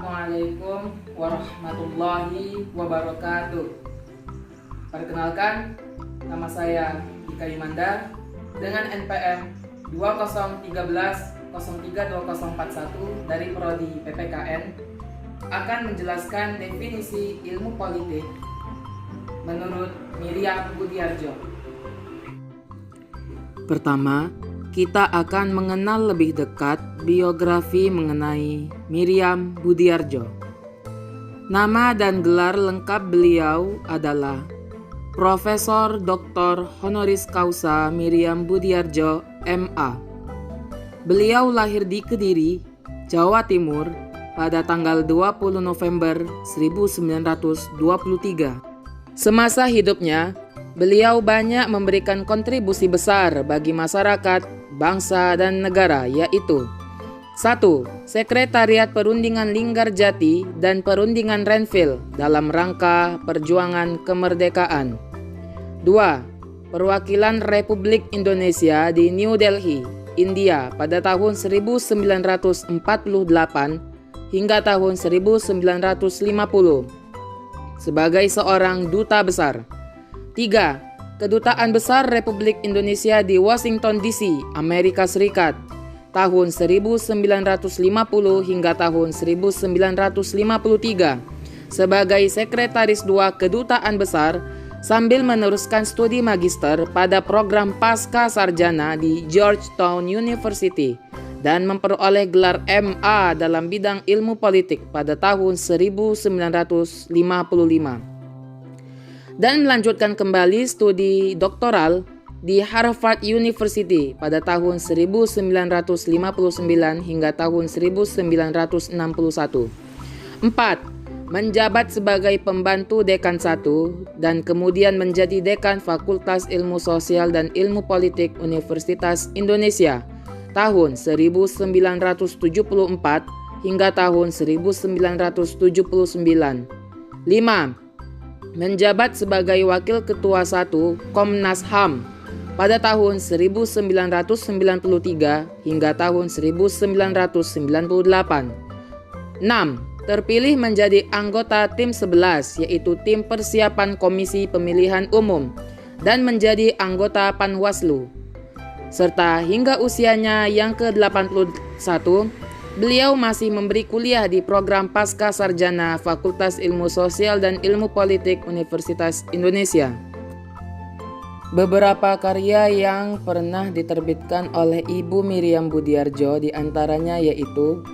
Assalamualaikum warahmatullahi wabarakatuh. Perkenalkan, nama saya Dika Yimanda dengan NPM 2013-032041 dari Prodi PPKN akan menjelaskan definisi ilmu politik menurut Miriam Budiardjo. Pertama, kita akan mengenal lebih dekat biografi mengenai Miriam Budiardjo. Nama dan gelar lengkap beliau adalah Profesor Dr. Honoris Causa Miriam Budiardjo, MA. Beliau lahir di Kediri, Jawa Timur pada tanggal 20 November 1923. Semasa hidupnya, beliau banyak memberikan kontribusi besar bagi masyarakat, bangsa, dan negara, yaitu 1. Sekretariat Perundingan Linggarjati dan Perundingan Renville dalam rangka perjuangan kemerdekaan. 2. Perwakilan Republik Indonesia di New Delhi, India pada tahun 1948 hingga tahun 1950 sebagai seorang duta besar. 3. Kedutaan Besar Republik Indonesia di Washington DC, Amerika Serikat, tahun 1950 hingga tahun 1953 sebagai Sekretaris II Kedutaan Besar sambil meneruskan studi magister pada program Pasca Sarjana di Georgetown University dan memperoleh gelar MA dalam bidang ilmu politik pada tahun 1955. Dan melanjutkan kembali studi doktoral di Harvard University pada tahun 1959 hingga tahun 1961. 4. Menjabat sebagai pembantu dekan 1 dan kemudian menjadi dekan Fakultas Ilmu Sosial dan Ilmu Politik Universitas Indonesia tahun 1974 hingga tahun 1979. 5. Menjabat sebagai Wakil Ketua 1 Komnas HAM pada tahun 1993 hingga tahun 1998. 6. Terpilih menjadi anggota Tim 11 yaitu Tim Persiapan Komisi Pemilihan Umum dan menjadi anggota Panwaslu. Serta hingga usianya yang ke-81, beliau masih memberi kuliah di program Pasca Sarjana Fakultas Ilmu Sosial dan Ilmu Politik Universitas Indonesia. Beberapa karya yang pernah diterbitkan oleh Ibu Miriam Budiardjo diantaranya yaitu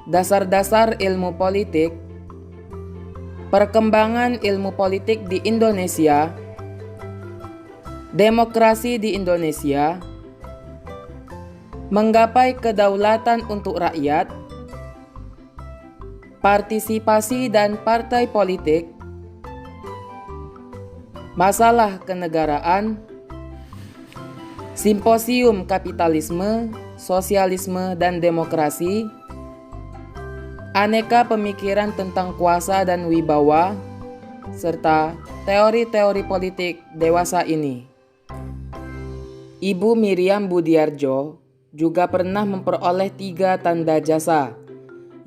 Dasar-dasar Ilmu Politik, Perkembangan Ilmu Politik di Indonesia, Demokrasi di Indonesia, Menggapai Kedaulatan untuk Rakyat, Partisipasi dan Partai Politik, Masalah Kenegaraan, Simposium Kapitalisme, Sosialisme dan Demokrasi, Aneka Pemikiran tentang Kuasa dan Wibawa, serta Teori-teori Politik Dewasa ini. Ibu Miriam Budiardjo juga pernah memperoleh 3 tanda jasa,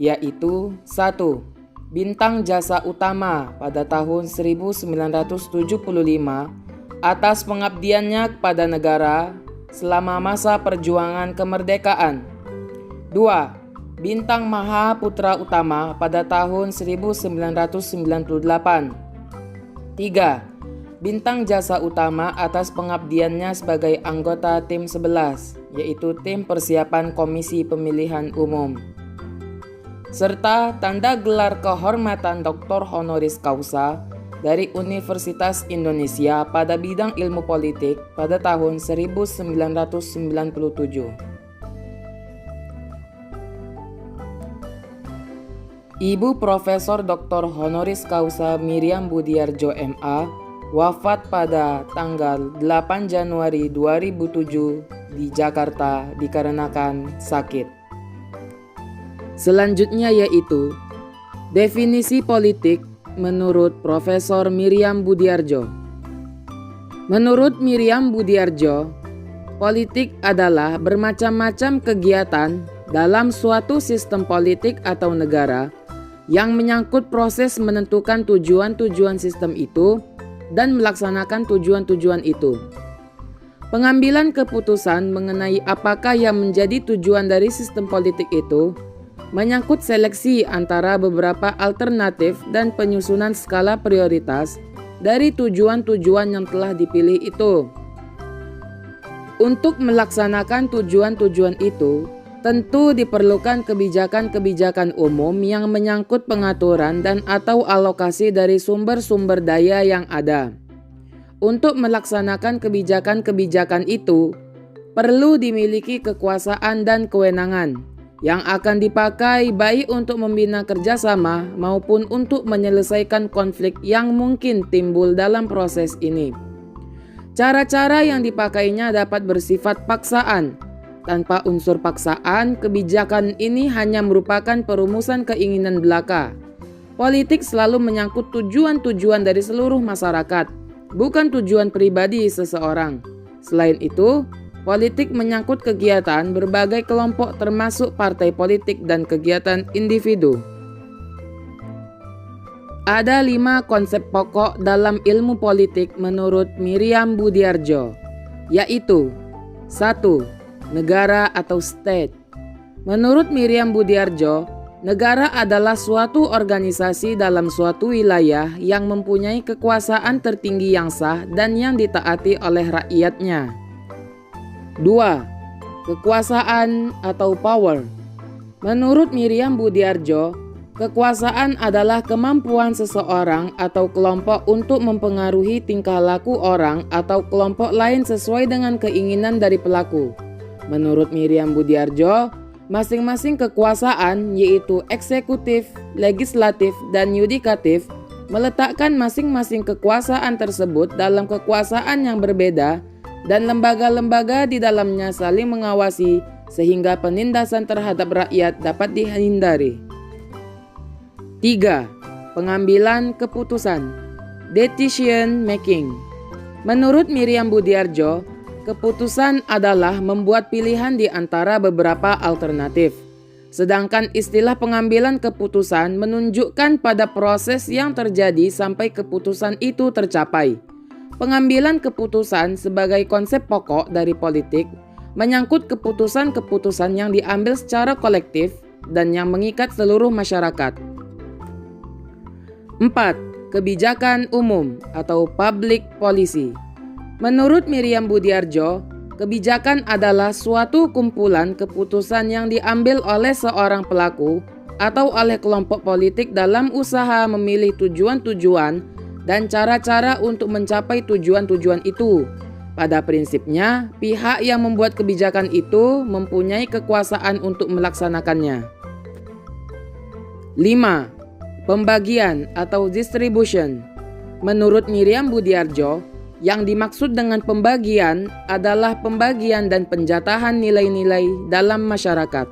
yaitu 1. Bintang Jasa Utama pada tahun 1975 atas pengabdiannya kepada negara selama masa perjuangan kemerdekaan. 2. Bintang Mahaputra Utama pada tahun 1998. 3. Bintang Jasa Utama atas pengabdiannya sebagai anggota Tim 11, yaitu Tim Persiapan Komisi Pemilihan Umum. Serta tanda gelar kehormatan Dr. Honoris Causa dari Universitas Indonesia pada bidang ilmu politik pada tahun 1997. Ibu Profesor Dr. Honoris Causa Miriam Budiardjo, MA, wafat pada tanggal 8 Januari 2007 di Jakarta dikarenakan sakit. Selanjutnya yaitu definisi politik menurut Profesor Miriam Budiardjo. Menurut Miriam Budiardjo, politik adalah bermacam-macam kegiatan dalam suatu sistem politik atau negara yang menyangkut proses menentukan tujuan-tujuan sistem itu dan melaksanakan tujuan-tujuan itu. Pengambilan keputusan mengenai apakah yang menjadi tujuan dari sistem politik itu menyangkut seleksi antara beberapa alternatif dan penyusunan skala prioritas dari tujuan-tujuan yang telah dipilih itu. Untuk melaksanakan tujuan-tujuan itu, tentu diperlukan kebijakan-kebijakan umum yang menyangkut pengaturan dan atau alokasi dari sumber-sumber daya yang ada. Untuk melaksanakan kebijakan-kebijakan itu, perlu dimiliki kekuasaan dan kewenangan yang akan dipakai baik untuk membina kerjasama maupun untuk menyelesaikan konflik yang mungkin timbul dalam proses ini. Cara-cara yang dipakainya dapat bersifat paksaan. Tanpa unsur paksaan, kebijakan ini hanya merupakan perumusan keinginan belaka. Politik selalu menyangkut tujuan-tujuan dari seluruh masyarakat, bukan tujuan pribadi seseorang. Selain itu, politik menyangkut kegiatan berbagai kelompok termasuk partai politik dan kegiatan individu. Ada 5 konsep pokok dalam ilmu politik menurut Miriam Budiardjo, yaitu 1. Negara atau state. Menurut Miriam Budiardjo, negara adalah suatu organisasi dalam suatu wilayah yang mempunyai kekuasaan tertinggi yang sah dan yang ditaati oleh rakyatnya. 2. Kekuasaan atau power. Menurut Miriam Budiardjo, kekuasaan adalah kemampuan seseorang atau kelompok untuk mempengaruhi tingkah laku orang atau kelompok lain sesuai dengan keinginan dari pelaku. Menurut Miriam Budiardjo, masing-masing kekuasaan yaitu eksekutif, legislatif, dan yudikatif meletakkan masing-masing kekuasaan tersebut dalam kekuasaan yang berbeda dan lembaga-lembaga di dalamnya saling mengawasi sehingga penindasan terhadap rakyat dapat dihindari. 3. Pengambilan keputusan, decision making. Menurut Miriam Budiardjo, keputusan adalah membuat pilihan di antara beberapa alternatif. Sedangkan istilah pengambilan keputusan menunjukkan pada proses yang terjadi sampai keputusan itu tercapai. Pengambilan keputusan sebagai konsep pokok dari politik menyangkut keputusan-keputusan yang diambil secara kolektif dan yang mengikat seluruh masyarakat. 4. Kebijakan umum atau public policy. Menurut Miriam Budiardjo, kebijakan adalah suatu kumpulan keputusan yang diambil oleh seorang pelaku atau oleh kelompok politik dalam usaha memilih tujuan-tujuan dan cara-cara untuk mencapai tujuan-tujuan itu. Pada prinsipnya, pihak yang membuat kebijakan itu mempunyai kekuasaan untuk melaksanakannya. 5. Pembagian atau distribution. Menurut Miriam Budiardjo, yang dimaksud dengan pembagian adalah pembagian dan penjatahan nilai-nilai dalam masyarakat.